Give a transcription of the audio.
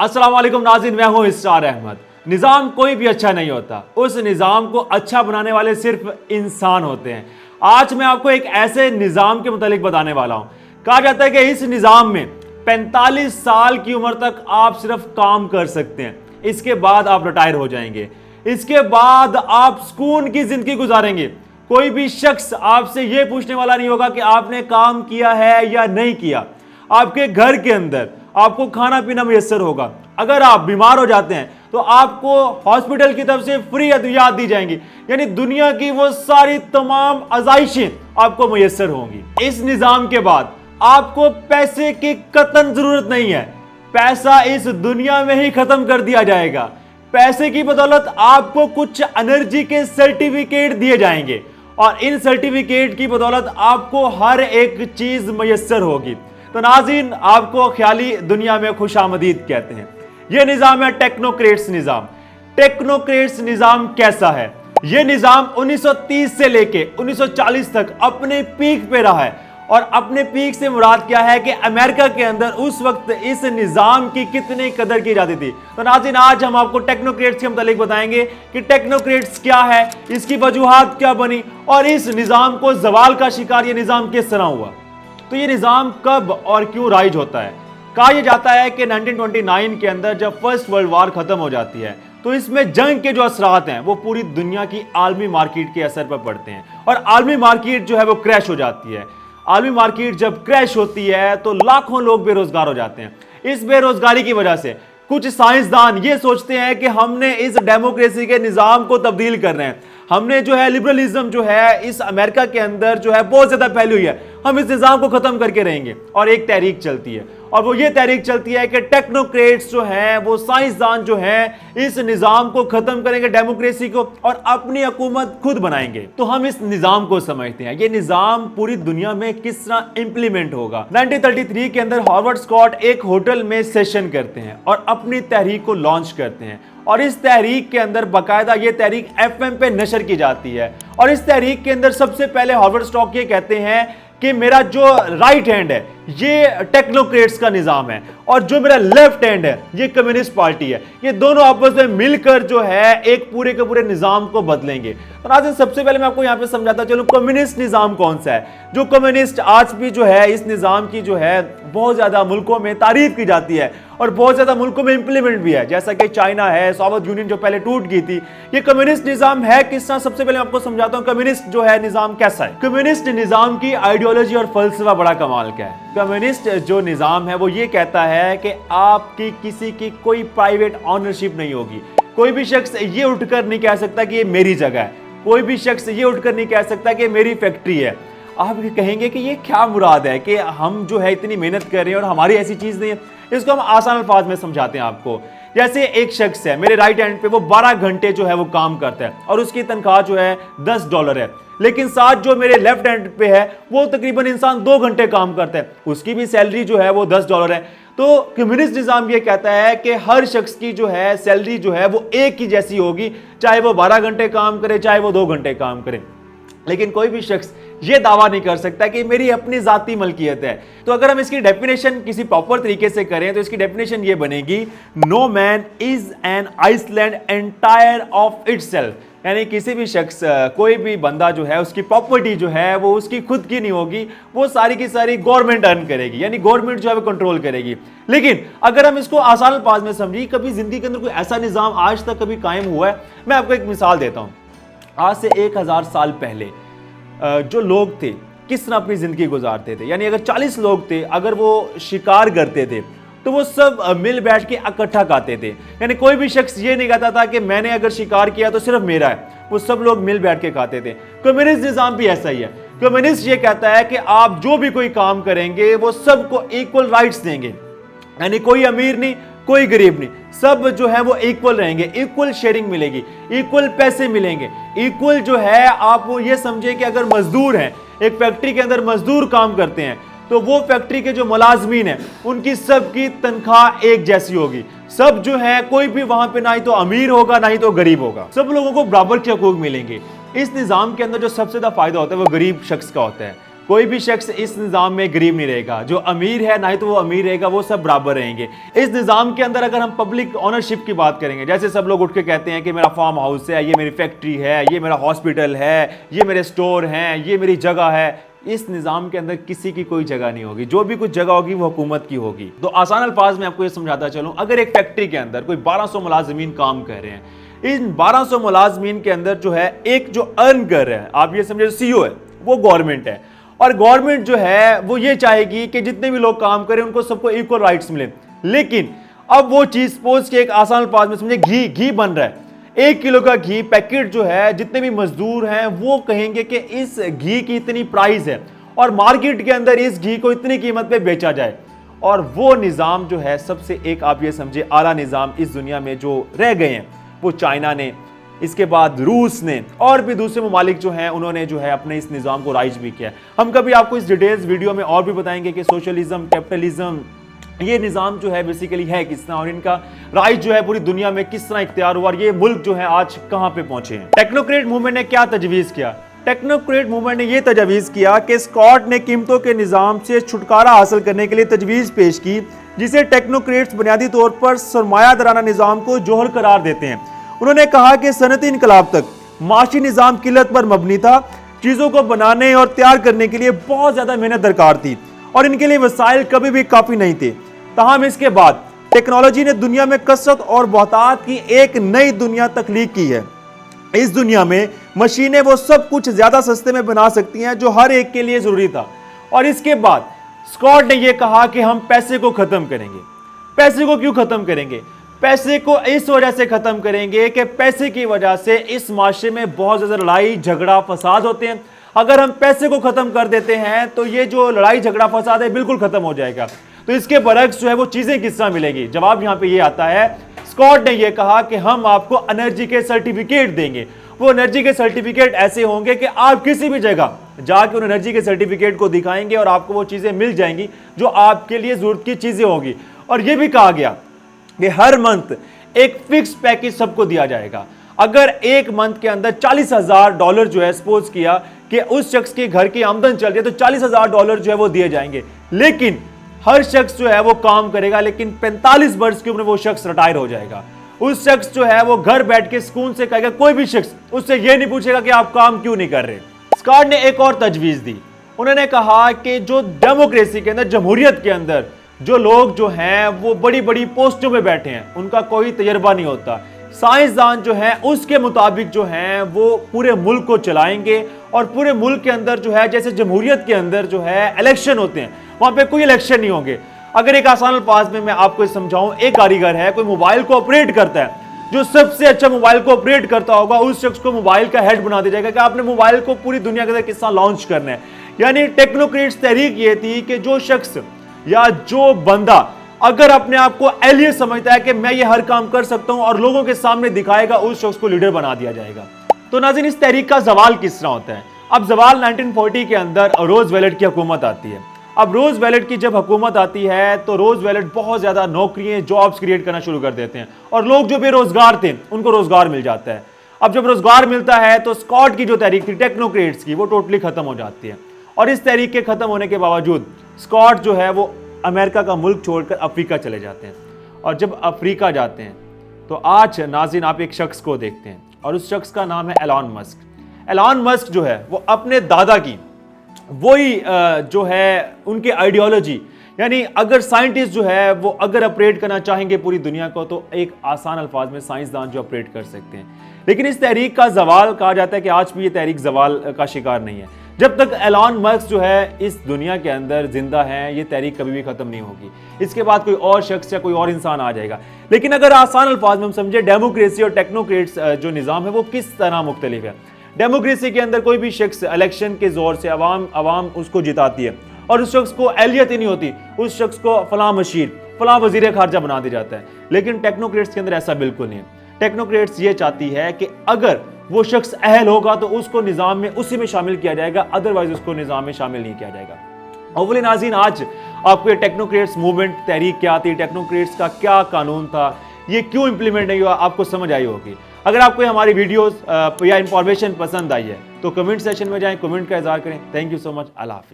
अस्सलाम वालेकुम नाज़रीन, मैं हूं इसरार अहमद। निज़ाम कोई भी अच्छा नहीं होता, उस निज़ाम को अच्छा बनाने वाले सिर्फ इंसान होते हैं। आज मैं आपको एक ऐसे निज़ाम के मुतालिक बताने वाला हूं। कहा जाता है कि इस निज़ाम में 45 साल की उम्र तक आप सिर्फ काम कर सकते हैं, इसके बाद आप रिटायर हो जाएंगे, इसके बाद आप सुकून की जिंदगी गुजारेंगे। कोई भी शख्स आपसे यह पूछने वाला नहीं होगा कि आपने काम किया है या नहीं किया। आपके घर के अंदर आपको खाना पीना मुयस्सर होगा। अगर आप बीमार हो जाते हैं तो आपको हॉस्पिटल की तरफ से फ्री अद्वियात दी जाएंगी, यानी दुनिया की वो सारी तमाम आज़ाइशें आपको मुयस्सर होंगी। इस निज़ाम के बाद आपको पैसे की कतई जरूरत नहीं है, पैसा इस दुनिया में ही खत्म कर दिया जाएगा। पैसे की बदौलत आपको कुछ एनर्जी के सर्टिफिकेट दिए जाएंगे और इन सर्टिफिकेट की बदौलत आपको हर एक चीज मुयस्सर होगी। तो नाज़रीन, आपको ख्याली दुनिया में खुशामदीद कहते हैं। यह निज़ाम है टेक्नोक्रेट्स निज़ाम। टेक्नोक्रेट्स निज़ाम कैसा है? यह निज़ाम 1930 से लेके 1940 तक अपने पीक पे रहा है। और अपने पीक से मुराद क्या है कि अमेरिका के अंदर उस वक्त इस निज़ाम की कितनी कदर की जाती थी। तो नाज़रीन, आज हम आपको टेक्नोक्रेट्स के मुतालिक बताएंगे कि टेक्नोक्रेट्स क्या है, इसकी वजूहात क्या बनी और इस निज़ाम को ज़वाल का शिकार यह निज़ाम किस तरह हुआ। तो ये निज़ाम कब और क्यों राइज होता है? कहा यह जाता है कि 1929 के अंदर जब फर्स्ट वर्ल्ड वार खत्म हो जाती है तो इसमें जंग के जो असरात हैं वो पूरी दुनिया की आलमी मार्केट के असर पर पड़ते हैं और आलमी मार्केट जो है वो क्रैश हो जाती है। आलमी मार्केट जब क्रैश होती है तो लाखों लोग बेरोजगार हो जाते हैं। इस बेरोजगारी की वजह से कुछ साइंसदान ये सोचते हैं कि हमने इस डेमोक्रेसी के निज़ाम को तब्दील करना है। हमने जो है लिबरलिज्म जो है इस अमेरिका के अंदर जो है बहुत ज्यादा फैली हुई है, हम इस निज़ाम को खत्म करके रहेंगे। और एक तहरीक चलती है और वो ये तहरीक चलती है कि टेक्नोक्रेट्स जो हैं, वो साइंसदान जो हैं, इस निज़ाम को खत्म करेंगे, डेमोक्रेसी को, और अपनी हुकूमत खुद बनाएंगे। तो हम इस निज़ाम को समझते हैं, ये निज़ाम पूरी दुनिया में किस तरह इंप्लीमेंट होगा। 1933 के अंदर हार्वर्ड स्कॉट एक होटल में सेशन करते हैं और अपनी तहरीक को लॉन्च करते हैं और इस तहरीक के अंदर बाकायदा ये तहरीक FM पे नशर की जाती है। और इस तहरीक के अंदर सबसे पहले हार्वर्ड स्कॉट ये कहते हैं कि मेरा जो राइट हैंड है ये टेक्नोक्रेट्स का निज़ाम है और जो मेरा लेफ्ट हैंड है ये कम्युनिस्ट पार्टी है। ये दोनों आपस में मिलकर जो है एक पूरे के पूरे निज़ाम को बदलेंगे। तो नाज़रीन, सबसे पहले मैं आपको यहाँ पे समझाता चलूं कम्युनिस्ट निज़ाम कौन सा है। जो कम्युनिस्ट आज भी जो है इस निज़ाम की जो है बहुत ज़्यादा मुल्कों में तारीफ की जाती है और बहुत ज़्यादा मुल्कों में इंप्लीमेंट भी है, जैसा कि चाइना है, सोवियत यूनियन जो पहले टूट गई थी। ये कम्युनिस्ट निज़ाम है किस तरह? सबसे पहले मैं आपको समझाता हूँ कम्युनिस्ट जो है निज़ाम कैसा है। कम्युनिस्ट निज़ाम की आइडियोलॉजी और फलसफा बड़ा कमाल का है। कम्युनिस्ट जो निज़ाम है वो ये कहता है कि आपकी किसी की कोई प्राइवेट ऑनरशिप नहीं होगी। कोई भी शख्स ये उठकर नहीं कह सकता कि ये मेरी जगह है, कोई भी शख्स ये उठकर नहीं कह सकता कि मेरी फैक्ट्री है। आप कहेंगे कि ये क्या मुराद है कि हम जो है इतनी मेहनत कर रहे हैं और हमारी ऐसी चीज़ नहीं है। इसको हम आसान अल्फाज में समझाते हैं आपको। जैसे एक शख्स है मेरे राइट हैंड पे, वो 12 घंटे जो है वो काम करता है और उसकी तनख्वाह जो है $10 है, लेकिन साथ जो मेरे लेफ्ट हैंड पे है वो तकरीबन इंसान 2 घंटे काम करता है, उसकी भी सैलरी जो है वो $10 है। तो कम्युनिस्ट निज़ाम ये कहता है कि हर शख्स की जो है सैलरी जो है वो एक ही जैसी होगी, चाहे वो 12 घंटे काम करे चाहे वो 2 घंटे काम करे। लेकिन कोई भी शख्स ये दावा नहीं कर सकता कि मेरी अपनी जाती मलकियत है। तो अगर हम इसकी डेफिनेशन किसी प्रॉपर तरीके से करें तो इसकी डेफिनेशन ये बनेगी, no man is an island entire of itself. यानी किसी भी शख्स, कोई भी बंदा जो है उसकी प्रॉपर्टी जो है वो उसकी खुद की नहीं होगी, वो सारी की सारी गवर्नमेंट अर्न करेगी, यानी गवर्नमेंट जो है वो कंट्रोल करेगी। लेकिन अगर हम इसको आसान अल्फाज में समझिए, कभी जिंदगी के अंदर कोई ऐसा निज़ाम आज तक कभी कायम हुआ है? मैं आपको एक मिसाल देता हूँ। आज से 1000 साल पहले जो लोग थे किस तरह अपनी जिंदगी गुजारते थे। यानी अगर 40 लोग थे, अगर वो शिकार करते थे तो वो सब मिल बैठ के इकट्ठा खाते थे। यानी कोई भी शख्स ये नहीं कहता था कि मैंने अगर शिकार किया तो सिर्फ मेरा है, वो सब लोग मिल बैठ के खाते थे। कम्युनिस्ट निज़ाम भी ऐसा ही है। कम्युनिस्ट ये कहता है कि आप जो भी कोई काम करेंगे वो सबको इक्वल राइट्स देंगे, यानी कोई अमीर नहीं कोई गरीब नहीं, सब जो है वो इक्वल रहेंगे, इक्वल शेयरिंग मिलेगी, इक्वल पैसे मिलेंगे, इक्वल जो है आप वो ये समझे कि अगर मजदूर हैं, एक फैक्ट्री के अंदर मजदूर काम करते हैं तो वो फैक्ट्री के जो मुलाजमीन हैं उनकी सबकी तनख्वाह एक जैसी होगी। सब जो है कोई भी वहां पे ना ही तो अमीर होगा ना ही तो गरीब होगा, सब लोगों को बराबर के हकूक मिलेंगे। इस निज़ाम के अंदर जो सबसे ज़्यादा फायदा होता है वो गरीब शख्स का होता है। कोई भी शख्स इस निज़ाम में गरीब नहीं रहेगा, जो अमीर है ना ही तो वो अमीर रहेगा, वो सब बराबर रहेंगे। इस निज़ाम के अंदर अगर हम पब्लिक ऑनरशिप की बात करेंगे, जैसे सब लोग उठ के कहते हैं कि मेरा फार्म हाउस है, ये मेरी फैक्ट्री है, ये मेरा हॉस्पिटल है, ये मेरे स्टोर हैं, ये मेरी जगह है, इस निज़ाम के अंदर किसी की कोई जगह नहीं होगी। जो भी कुछ जगह होगी वो हुकूमत की होगी। तो आसान अल्फाज में आपको ये समझाता चलूँ, अगर एक फैक्ट्री के अंदर कोई 1200 मुलाजिमीन काम कर रहे हैं, इन 1200 मुलाजिमीन के अंदर जो है एक जो अर्न कर रहे हैं, आप ये समझे CEO है, वो गवर्नमेंट है, और गवर्नमेंट जो है वो ये चाहेगी कि जितने भी लोग काम करें उनको सबको इक्वल राइट्स मिले। लेकिन अब वो चीज सपोज के एक आसान अल्फाज में समझे, घी बन रहा है, 1 किलो का घी पैकेट जो है, जितने भी मजदूर हैं वो कहेंगे कि इस घी की इतनी प्राइस है और मार्केट के अंदर इस घी को इतनी कीमत पे बेचा जाए। और वो निज़ाम जो है सबसे एक आप ये समझे आला निज़ाम इस दुनिया में जो रह गए हैं, वो चाइना ने, इसके बाद रूस ने और भी दूसरे ममालिक जो हैं उन्होंने जो है अपने इस निज़ाम को राइज भी किया। हम कभी आपको इस डिटेल्स वीडियो में और भी बताएंगे कि सोशलिज्म, कैपिटलिज्म, ये निज़ाम जो है बेसिकली है किस तरह और इनका राइज जो है पूरी दुनिया में किस तरह इख्तियार हुआ और ये मुल्क जो है आज कहां पे पहुंचे हैं। टेक्नोक्रेट मूवमेंट ने क्या तजवीज किया? टेक्नोक्रेट मूवमेंट ने यह तजवीज किया कि स्कॉट ने कीमतों के निज़ाम से छुटकारा हासिल करने के लिए तजवीज पेश की, जिसे टेक्नोक्रेट्स बुनियादी तौर पर सरमायादाराना निज़ाम को जोहर करार देते हैं। उन्होंने कहा कि सनती इनकलाब तक माशी निज़ाम किल्लत पर मबनी था, चीज़ों को बनाने और तैयार करने के लिए बहुत ज़्यादा मेहनत दरकार थी और इनके लिए वसाइल कभी भी काफ़ी नहीं थे। ताहम इसके बाद टेक्नोलॉजी ने दुनिया में कसरत और बहुतात की एक नई दुनिया तख्लीक की है। इस दुनिया में मशीनें वो सब कुछ ज़्यादा सस्ते में बना सकती हैं जो हर एक के लिए ज़रूरी था। और इसके बाद स्कॉट ने यह कहा कि हम पैसे को ख़त्म करेंगे। पैसे को क्यों ख़त्म करेंगे? पैसे को इस वजह से ख़त्म करेंगे कि पैसे की वजह से इस माशरे में बहुत ज़्यादा लड़ाई झगड़ा फसाद होते हैं। अगर हम पैसे को ख़त्म कर देते हैं तो ये जो लड़ाई झगड़ा फसाद है बिल्कुल ख़त्म हो जाएगा। तो इसके बरक्स जो है वो चीज़ें किस तरह मिलेंगी? जवाब यहाँ पे ये आता है, स्कॉट ने ये कहा कि हम आपको एनर्जी के सर्टिफिकेट देंगे। वो एनर्जी के सर्टिफिकेट ऐसे होंगे कि आप किसी भी जगह जाके उन एनर्जी के सर्टिफिकेट को दिखाएंगे और आपको वो चीज़ें मिल जाएंगी जो आपके लिए ज़रूरत की चीज़ें होगी। और ये भी कहा गया कि हर मंथ एक फिक्स पैकेज सबको दिया जाएगा। अगर एक मंथ के अंदर $40,000 जो है सपोज किया कि उस शख्स के घर की आमदन चल रही है तो $40,000 जो है वो दिए जाएंगे। लेकिन हर शख्स जो है वो काम करेगा, लेकिन 45 वर्ष की उम्र वो शख्स रिटायर हो जाएगा। उस शख्स जो है वो घर बैठ के सुकून से कहेगा, कोई भी शख्स उससे ये नहीं पूछेगा कि आप काम क्यों नहीं कर रहे। स्कॉट ने एक और तजवीज दी। उन्होंने कहा कि जो डेमोक्रेसी के अंदर, जमहूरियत के अंदर जो लोग जो हैं वो बड़ी बड़ी पोस्टों में बैठे हैं, उनका कोई तजर्बा नहीं होता। साइंसदान जो हैं उसके मुताबिक जो हैं वो पूरे मुल्क को चलाएंगे और पूरे मुल्क के अंदर जो है, जैसे जमहूरियत के अंदर जो है इलेक्शन होते हैं, वहां पे कोई इलेक्शन नहीं होंगे। अगर एक आसान अल्फाज में मैं आपको समझाऊं, एक कारीगर है, कोई मोबाइल को ऑपरेट करता है, जो सबसे अच्छा मोबाइल को ऑपरेट करता होगा उस शख्स को मोबाइल का हेड बना दिया जाएगा कि आपने मोबाइल को पूरी दुनिया के अंदर किस तरह लॉन्च करना है। यानी टेक्नोक्रेट्स तहरीक ये थी कि जो शख्स या जो बंदा अगर अपने आप को एलियट समझता है कि मैं ये हर काम कर सकता हूं और लोगों के सामने दिखाएगा, उस शख्स को लीडर बना दिया जाएगा। तो नाज़रीन, इस तहरीक का जवाल किस तरह होता है? अब जवाल 1940 के अंदर रोज़वेल्ट की हुकूमत आती है। अब रोज़वेल्ट की जब हुकूमत आती है तो रोज़वेल्ट बहुत ज़्यादा नौकरियां, जॉब्स क्रिएट करना शुरू कर देते हैं और लोग जो बेरोजगार थे उनको रोजगार मिल जाता है। अब जब रोजगार मिलता है तो स्कॉट की जो तहरीक थी टेक्नोक्रेट्स की, वो टोटली खत्म हो जाती है। और इस तहरीक के खत्म होने के बावजूद स्कॉट जो है वो अमेरिका का मुल्क छोड़कर अफ्रीका चले जाते हैं। और जब अफ्रीका जाते हैं तो आज नाज़रीन आप एक शख्स को देखते हैं और उस शख्स का नाम है एलॉन मस्क। एलॉन मस्क जो है वो अपने दादा की वही जो है उनके आइडियोलॉजी, यानी अगर साइंटिस्ट जो है वो अगर ऑपरेट करना चाहेंगे पूरी दुनिया को तो एक आसान अल्फाज में साइंसदान जो ऑपरेट कर सकते हैं। लेकिन इस तहरीक का जवाल कहा जाता है कि आज भी ये तहरीक जवाल का शिकार नहीं है। जब तक एलॉन मस्क जो है इस दुनिया के अंदर जिंदा है, ये तहरीक कभी भी खत्म नहीं होगी। इसके बाद कोई और शख्स या कोई और इंसान आ जाएगा। लेकिन अगर आसान अल्फाज में हम समझे डेमोक्रेसी और टेक्नोक्रेट्स जो निज़ाम है वो किस तरह मुख्तलिफ है। डेमोक्रेसी के अंदर कोई भी शख्स इलेक्शन के जोर से अवाम उसको जिताती है और उस शख्स को एहलियत ही नहीं होती, उस शख्स को फलां मशीर, फलां वजीर खारजा बना दिया जाता है। लेकिन टेक्नोक्रेट्स के अंदर ऐसा बिल्कुल नहीं है। टेक्नोक्रेट्स ये चाहती है कि अगर वो शख्स अहल होगा तो उसको निज़ाम में उसी में शामिल किया जाएगा, अदरवाइज उसको निज़ाम में शामिल नहीं किया जाएगा। अव्वल नाज़रीन, आज आपको ये टेक्नोक्रेट्स मूवमेंट तहरीक क्या थी, टेक्नोक्रेट्स का क्या कानून था, ये क्यों इंप्लीमेंट नहीं हुआ, आपको समझ आई होगी। अगर आपको हमारी वीडियोस या इंफॉर्मेशन पसंद आई है तो कमेंट सेक्शन में जाएं, कमेंट का इज़हार करें। Thank you so much. अल्लाह हाफिज़।